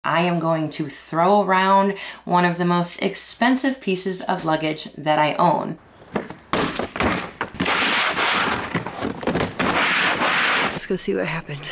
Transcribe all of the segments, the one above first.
I am going to throw around one of the most expensive pieces of luggage that I own. Let's go see what happened.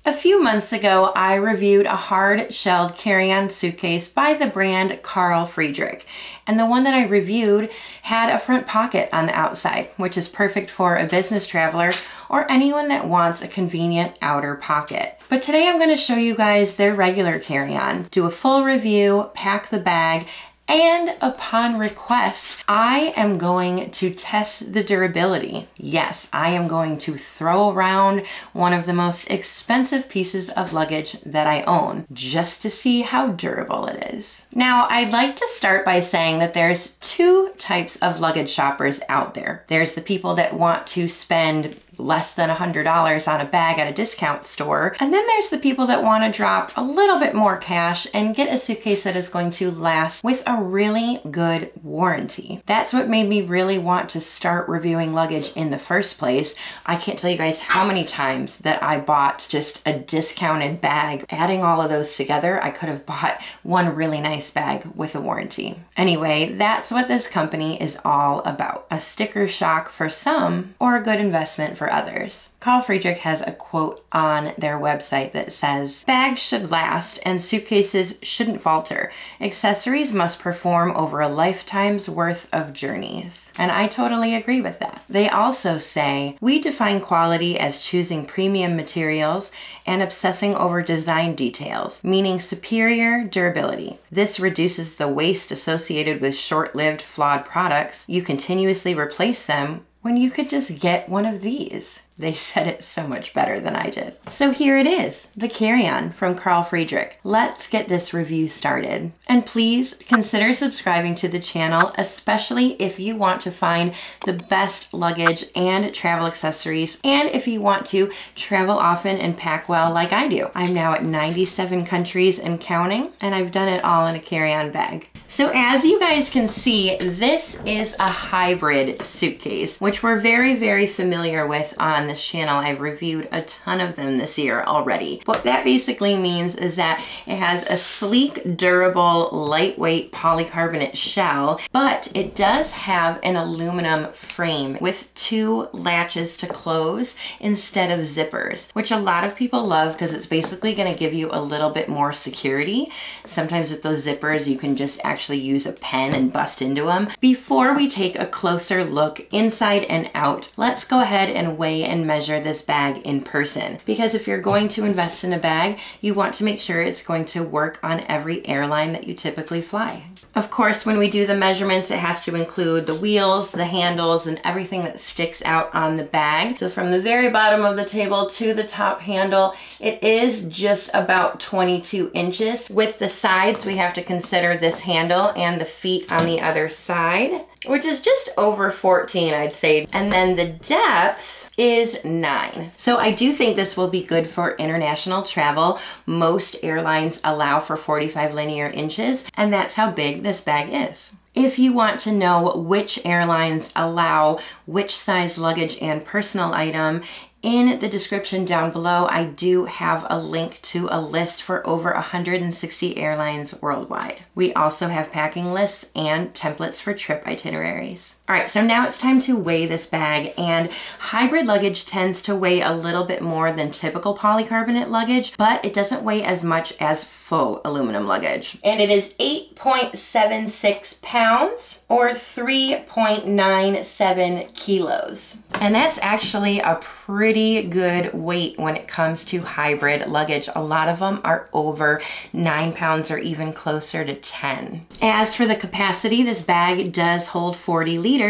A few months ago, I reviewed a hard-shelled carry-on suitcase by the brand Friedrik. And the one that I reviewed had a front pocket on the outside, which is perfect for a business traveler or anyone that wants a convenient outer pocket. But today I'm going to show you guys their regular carry-on, do a full review, pack the bag, and upon request, I am going to test the durability. Yes, I am going to throw around one of the most expensive pieces of luggage that I own, just to see how durable it is. Now, I'd like to start by saying that there's two types of luggage shoppers out there. There's the people that want to spend less than $100 on a bag at a discount store. And then there's the people that want to drop a little bit more cash and get a suitcase that is going to last with a really good warranty. That's what made me really want to start reviewing luggage in the first place. I can't tell you guys how many times that I bought just a discounted bag. Adding all of those together, I could have bought one really nice bag with a warranty. Anyway, that's what this company is all about. A sticker shock for some, or a good investment for others. Friedrik has a quote on their website that says, "Bags should last and suitcases shouldn't falter. Accessories must perform over a lifetime's worth of journeys." And I totally agree with that. They also say, "We define quality as choosing premium materials and obsessing over design details, meaning superior durability. This reduces the waste associated with short-lived, flawed products. You continuously replace them when you could just get one of these." They said it so much better than I did. So here it is, the carry-on from Friedrik. Let's get this review started. And please consider subscribing to the channel, especially if you want to find the best luggage and travel accessories, and if you want to travel often and pack well like I do. I'm now at 97 countries and counting, and I've done it all in a carry-on bag. So as you guys can see, this is a hybrid suitcase, which we're very, very familiar with on this channel. I've reviewed a ton of them this year already. What that basically means is that it has a sleek, durable, lightweight polycarbonate shell, but it does have an aluminum frame with two latches to close instead of zippers, which a lot of people love because it's basically going to give you a little bit more security. Sometimes with those zippers, you can just actually use a pen and bust into them. Before we take a closer look inside and out, let's go ahead and weigh and measure this bag in person. Because if you're going to invest in a bag, you want to make sure it's going to work on every airline that you typically fly. Of course, when we do the measurements, it has to include the wheels, the handles, and everything that sticks out on the bag. So from the very bottom of the table to the top handle, it is just about 22 inches. With the sides, we have to consider this handle and the feet on the other side, which is just over 14, I'd say. And then the depth is 9. So I do think this will be good for international travel. Most airlines allow for 45 linear inches, and that's how big this bag is. If you want to know which airlines allow which size luggage and personal item, in the description down below, I do have a link to a list for over 160 airlines worldwide. We also have packing lists and templates for trip itineraries. All right, so now it's time to weigh this bag, and hybrid luggage tends to weigh a little bit more than typical polycarbonate luggage, but it doesn't weigh as much as full aluminum luggage. And it is 8.76 pounds or 3.97 kilos. And that's actually a pretty good weight when it comes to hybrid luggage. A lot of them are over 9 pounds or even closer to 10. As for the capacity, this bag does hold 40 liters.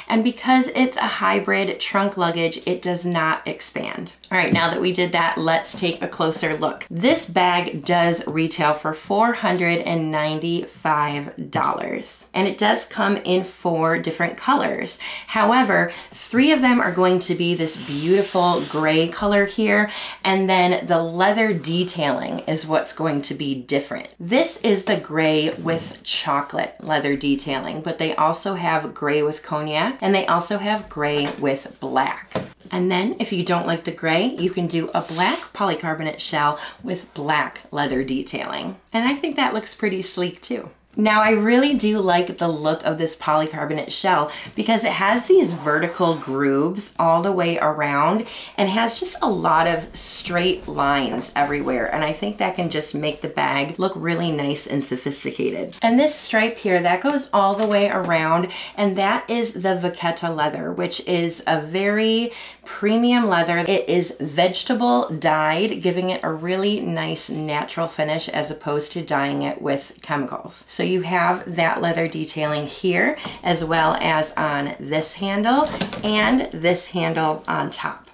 And because it's a hybrid trunk luggage, it does not expand. All right, now that we did that, let's take a closer look. This bag does retail for $495, and it does come in 4 different colors. However, 3 of them are going to be this beautiful gray color here, and then the leather detailing is what's going to be different. This is the gray with chocolate leather detailing, but they also have gray with cognac, and they also have gray with black. And then if you don't like the gray, way, you can do a black polycarbonate shell with black leather detailing. And I think that looks pretty sleek too. Now I really do like the look of this polycarbonate shell because it has these vertical grooves all the way around and has just a lot of straight lines everywhere. And I think that can just make the bag look really nice and sophisticated. And this stripe here, that goes all the way around, and that is the Vachetta leather, which is a very premium leather. It is vegetable dyed, giving it a really nice natural finish as opposed to dyeing it with chemicals. So you have that leather detailing here as well as on this handle and this handle on top.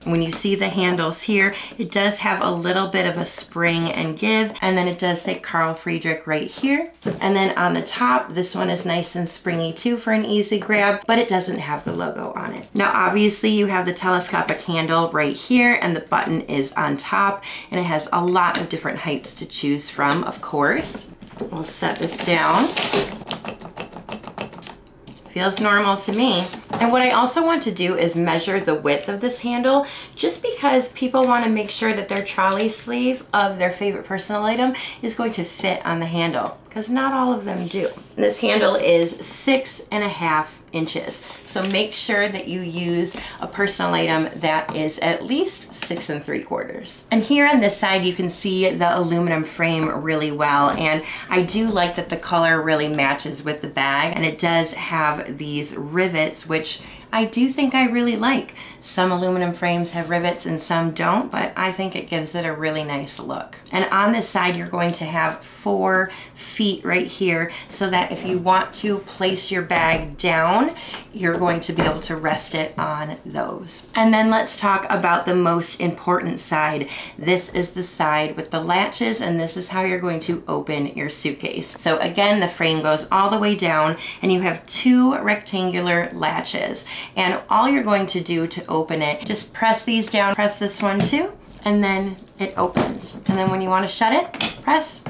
When you see the handles here, it does have a little bit of a spring and give, and then it does say Carl Friedrik right here. And then on the top, this one is nice and springy too for an easy grab, but it doesn't have the logo on it. Now obviously you have the telescopic handle right here, and the button is on top, and it has a lot of different heights to choose from, of course. We'll set this down. Feels normal to me. And what I also want to do is measure the width of this handle, just because people want to make sure that their trolley sleeve of their favorite personal item is going to fit on the handle, because not all of them do. And this handle is 6.5 inches. So make sure that you use a personal item that is at least 6 3/4. And here on this side, you can see the aluminum frame really well. And I do like that the color really matches with the bag. And it does have these rivets, which I do think I really like. Some aluminum frames have rivets and some don't, but I think it gives it a really nice look. And on this side, you're going to have 4 feet right here, so that if you want to place your bag down, you're going to be able to rest it on those. And then let's talk about the most important side. This is the side with the latches, and this is how you're going to open your suitcase. So again, the frame goes all the way down, and you have 2 rectangular latches. And all you're going to do to open it, just press these down, press this one too, and then it opens. And then when you want to shut it, press,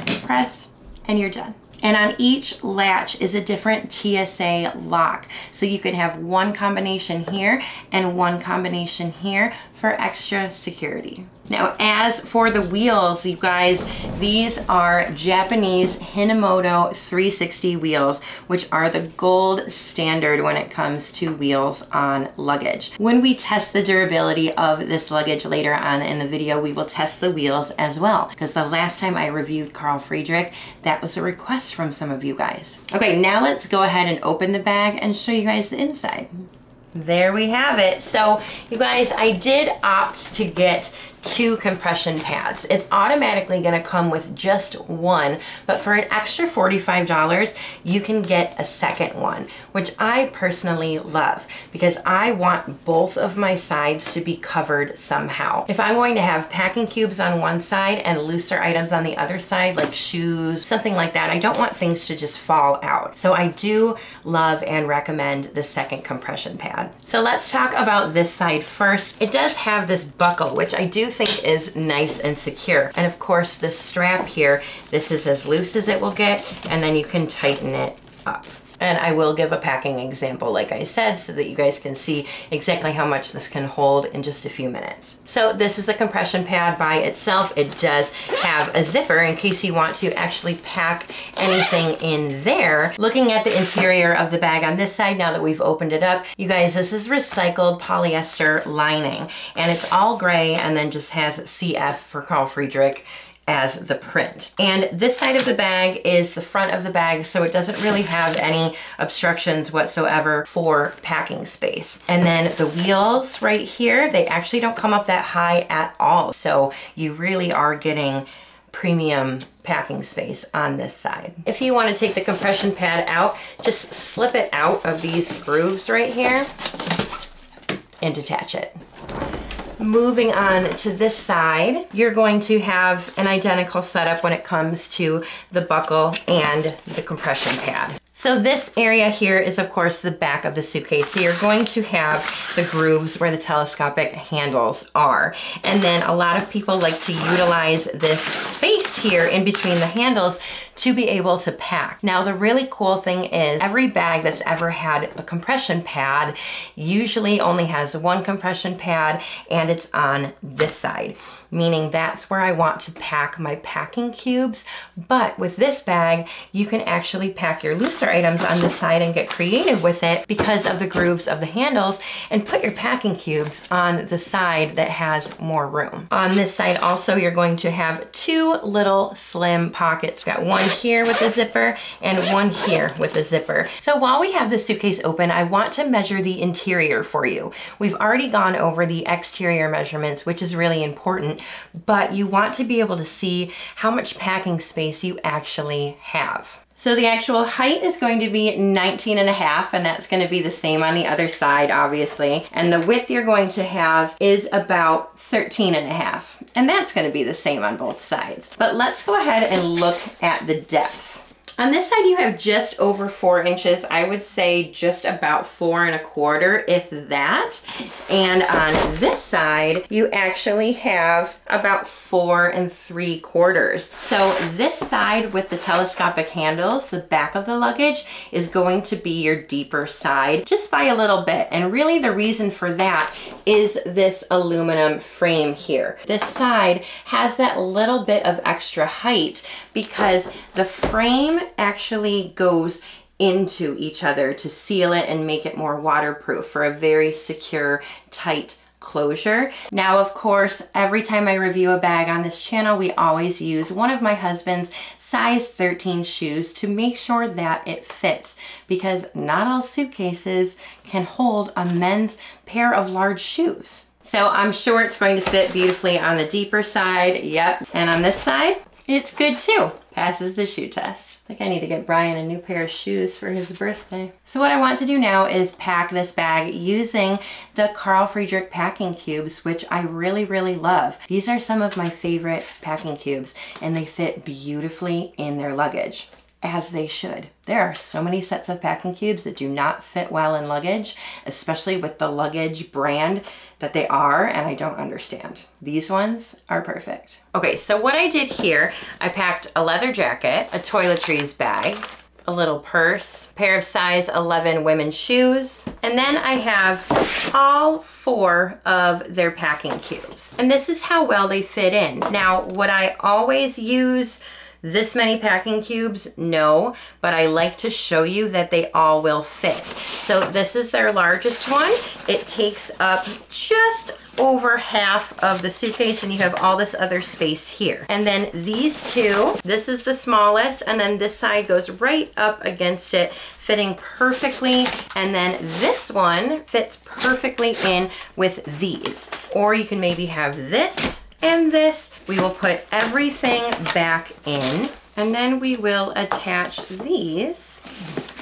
and you're done. And on each latch is a different TSA lock. So you can have one combination here and one combination here for extra security. Now, as for the wheels, you guys, these are Japanese Hinomoto 360 wheels, which are the gold standard when it comes to wheels on luggage. When we test the durability of this luggage later on in the video, we will test the wheels as well, because the last time I reviewed Carl Friedrik, that was a request from some of you guys. Okay, now let's go ahead and open the bag and show you guys the inside. There we have it. So you guys, I did opt to get 2 compression pads. It's automatically going to come with just one, but for an extra $45, you can get a second one, which I personally love because I want both of my sides to be covered somehow. If I'm going to have packing cubes on one side and looser items on the other side, like shoes, something like that, I don't want things to just fall out. So I do love and recommend the second compression pad. So let's talk about this side first. It does have this buckle, which I do think is nice and secure. And of course, this strap here, this is as loose as it will get, and then you can tighten it up. And I will give a packing example, like I said, so that you guys can see exactly how much this can hold in just a few minutes. So this is the compression pad by itself. It does have a zipper in case you want to actually pack anything in there. Looking at the interior of the bag on this side, now that we've opened it up, you guys, this is recycled polyester lining, and it's all gray and then just has CF for Carl Friedrik as the print. And this side of the bag is the front of the bag, so it doesn't really have any obstructions whatsoever for packing space. And then the wheels right here, they actually don't come up that high at all. So you really are getting premium packing space on this side. If you want to take the compression pad out, just slip it out of these grooves right here and detach it. Moving on to this side, you're going to have an identical setup when it comes to the buckle and the compression pad. So So this area here is of course the back of the suitcase. So you're going to have the grooves where the telescopic handles are. And then a lot of people like to utilize this space here in between the handles to be able to pack. Now the really cool thing is every bag that's ever had a compression pad usually only has one compression pad, and it's on this side, meaning that's where I want to pack my packing cubes. But with this bag, you can actually pack your looser items on this side and get creative with it because of the grooves of the handles, and put your packing cubes on the side that has more room. On this side also, you're going to have two little slim pockets. Got one here with a zipper and one here with a zipper. So while we have the suitcase open, I want to measure the interior for you. We've already gone over the exterior measurements, which is really important, but you want to be able to see how much packing space you actually have. So the actual height is going to be 19.5, and that's going to be the same on the other side, obviously. And the width you're going to have is about 13.5, and that's going to be the same on both sides. But let's go ahead and look at the depth. On this side, you have just over 4 inches. I would say just about 4.25, if that. And on this side, you actually have about 4.75. So this side with the telescopic handles, the back of the luggage, is going to be your deeper side just by a little bit. And really the reason for that is this aluminum frame here. This side has that little bit of extra height because the frame actually goes into each other to seal it and make it more waterproof for a very secure, tight closure. Now, of course, every time I review a bag on this channel, we always use one of my husband's size 13 shoes to make sure that it fits, because not all suitcases can hold a men's pair of large shoes. So I'm sure it's going to fit beautifully on the deeper side. Yep. And on this side, it's good too. Passes the shoe test. I think I need to get Brian a new pair of shoes for his birthday. So what I want to do now is pack this bag using the Carl Friedrik packing cubes, which I really, really love. These are some of my favorite packing cubes, and they fit beautifully in their luggage, as they should. There are so many sets of packing cubes that do not fit well in luggage, especially with the Luggage brand that they are, and I don't understand. These ones are perfect. Okay, so what I did here, I packed a leather jacket, a toiletries bag, a little purse, pair of size 11 women's shoes, and then I have all 4 of their packing cubes. And this is how well they fit in. Now, would I always use this many packing cubes? No, but I like to show you that they all will fit. So this is their largest one. It takes up just over half of the suitcase, and you have all this other space here. And then these two, this is the smallest, and then this side goes right up against it, fitting perfectly. And then this one fits perfectly in with these. Or you can maybe have this and this. We will put everything back in, and then we will attach these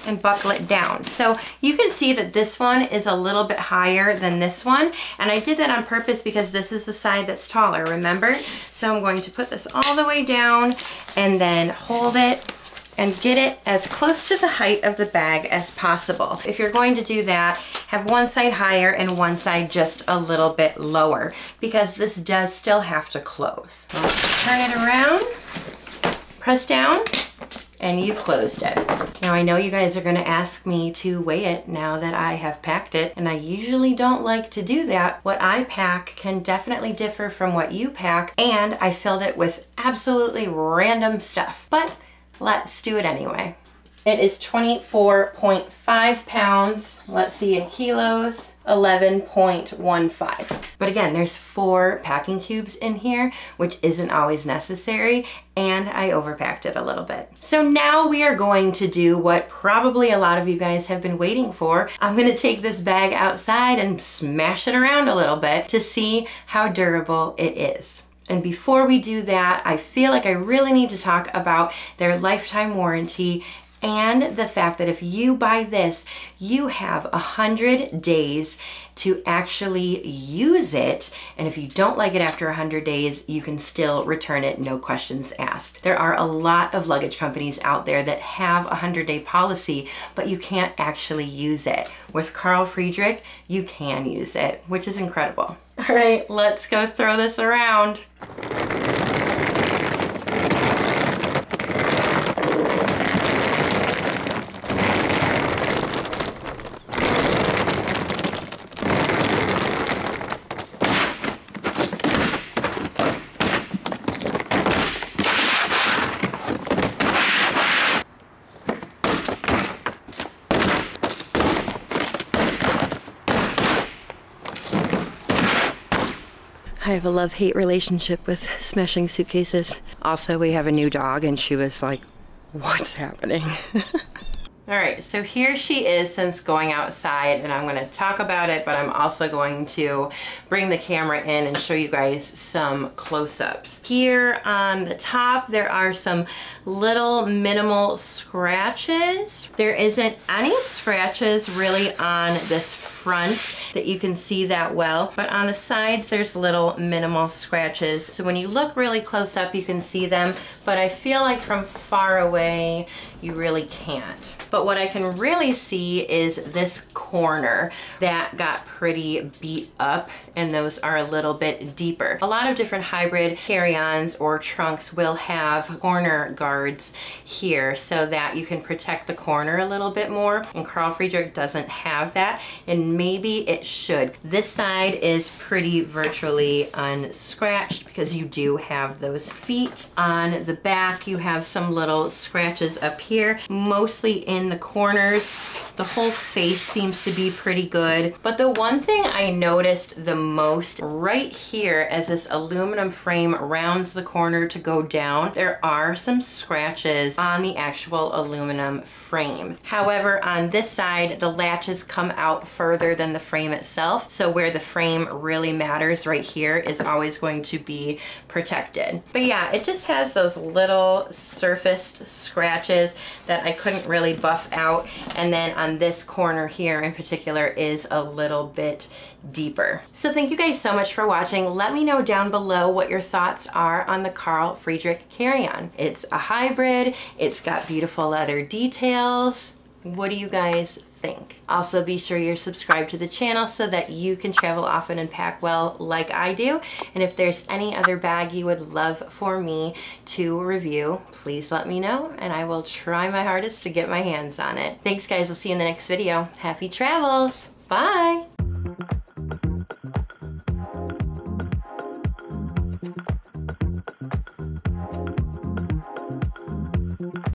and buckle it down. So you can see that this one is a little bit higher than this one, and I did that on purpose because this is the side that's taller, remember? So I'm going to put this all the way down and then hold it and get it as close to the height of the bag as possible. If you're going to do that, have one side higher and one side just a little bit lower, because this does still have to close. So turn it around, press down, and you've closed it. Now I know you guys are gonna ask me to weigh it now that I have packed it, and I usually don't like to do that. What I pack can definitely differ from what you pack, and I filled it with absolutely random stuff, but let's do it anyway. It is 24.5 pounds. Let's see in kilos, 11.15. But again, there's 4 packing cubes in here, which isn't always necessary, and I overpacked it a little bit. So now we are going to do what probably a lot of you guys have been waiting for. I'm gonna take this bag outside and smash it around a little bit to see how durable it is. And before we do that, I feel like I really need to talk about their lifetime warranty and the fact that if you buy this, you have 100 days to actually use it. And if you don't like it after 100 days, you can still return it, no questions asked. There are a lot of luggage companies out there that have a 100-day policy, but you can't actually use it. With Carl Friedrik, you can use it, which is incredible. All right, let's go throw this around. I have a love-hate relationship with smashing suitcases. Also, we have a new dog and she was like, what's happening? All right, so here she is since going outside, and I'm gonna talk about it, but I'm also going to bring the camera in and show you guys some close-ups. Here on the top, there are some little minimal scratches. There isn't any scratches really on this front that you can see that well, but on the sides, there's little minimal scratches. So when you look really close up, you can see them, but I feel like from far away, you really can't. But what I can really see is this corner that got pretty beat up, and those are a little bit deeper. A lot of different hybrid carry-ons or trunks will have corner guards here so that you can protect the corner a little bit more, and Carl Friedrik doesn't have that, and maybe it should. This side is pretty virtually unscratched because you do have those feet. On the back, you have some little scratches up here, mostly in the corners. The whole face seems to be pretty good. But the one thing I noticed the most right here as this aluminum frame rounds the corner to go down, there are some scratches on the actual aluminum frame. However, on this side, the latches come out further than the frame itself. So where the frame really matters right here is always going to be protected. But yeah, it just has those little surfaced scratches that I couldn't really buff out. And then on this corner here in particular is a little bit deeper. So thank you guys so much for watching. Let me know down below what your thoughts are on the Carl Friedrik carry-on. It's a hybrid. It's got beautiful leather details. What do you guys think? Also, be sure you're subscribed to the channel so that you can travel often and pack well like I do. And if there's any other bag you would love for me to review, please let me know and I will try my hardest to get my hands on it. Thanks guys, I'll see you in the next video. Happy travels. Bye.